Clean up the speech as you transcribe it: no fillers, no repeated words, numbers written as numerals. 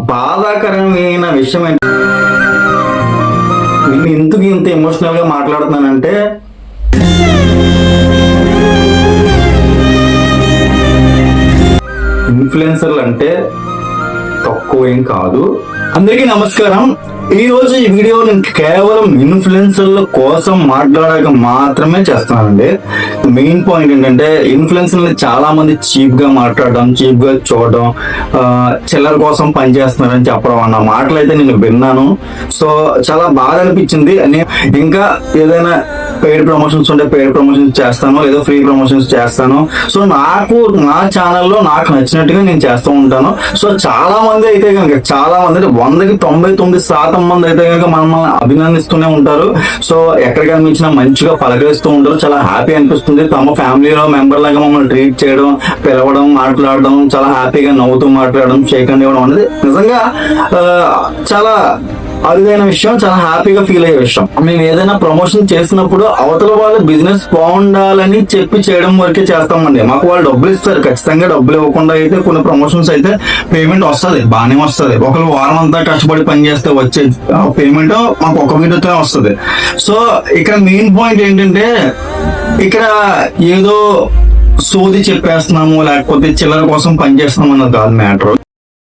బాధాకరమైన విషయం ఏంటి, నేను ఎందుకు ఇంత ఎమోషనల్ గా మాట్లాడుతున్నానంటే ఇన్ఫ్లుయెన్సర్లు అంటే తక్కువ ఏం కాదు. అందరికీ నమస్కారం. ఈ రోజు ఈ వీడియో నేను కేవలం ఇన్ఫ్లుయెన్సర్ల కోసం మాట్లాడక మాత్రమే చేస్తున్నానండి. మెయిన్ పాయింట్ ఏంటంటే ఇన్ఫ్లుయెన్సర్లు చాలా మంది చీప్ గా మాట్లాడడం, చీప్ గా చూడడం, చిల్లర కోసం పనిచేస్తున్నారని చెప్పడం అన్న మాటలు అయితే నేను విన్నాను. సో చాలా బాధ అనిపించింది. ఇంకా ఏదైనా పెయిడ్ ప్రమోషన్స్ ఉంటే పెయిడ్ ప్రమోషన్స్ చేస్తాను, లేదా ఫ్రీ ప్రమోషన్స్ చేస్తాను. సో నాకు నా ఛానల్లో నాకు నచ్చినట్టుగా నేను చేస్తూ ఉంటాను. సో చాలా మంది అయితే కనుక, చాలా మంది అంటే 100కి 99% మంది అయితే కనుక మనల్ని అభినందిస్తూనే ఉంటారు. సో ఎక్కడ కనిపించినా మంచిగా పలకరిస్తూ ఉంటారు. చాలా హ్యాపీ అనిపిస్తుంది. తమ ఫ్యామిలీలో మెంబర్ లాగా మమ్మల్ని ట్రీట్ చేయడం, పిలవడం, మాట్లాడడం, చాలా హ్యాపీగా నవ్వుతూ మాట్లాడడం, షేక్ హ్యాండ్ ఇవ్వడం అనేది నిజంగా చాలా అరుదైన విషయం, చాలా హ్యాపీగా ఫీల్ అయ్యే విషయం. మేము ఏదైనా ప్రమోషన్ చేసినప్పుడు అవతల వాళ్ళు బిజినెస్ బాగుండాలని చెప్పి చేయడం వరకే చేస్తామండి. మాకు వాళ్ళు డబ్బులు ఇస్తారు. ఖచ్చితంగా డబ్బులు ఇవ్వకుండా అయితే కొన్ని ప్రమోషన్స్ అయితే పేమెంట్ వస్తుంది, బాగానే వస్తుంది. ఒకరు వారం అంతా కష్టపడి పని చేస్తే వచ్చే పేమెంట్ మాకు ఒక వీడియోతో వస్తుంది. సో ఇక్కడ మెయిన్ పాయింట్ ఏంటంటే, ఇక్కడ ఏదో సోది చెప్పేస్తున్నాము లేకపోతే చిల్లర కోసం పనిచేస్తున్నాం అన్నది కాదు మ్యాటర్.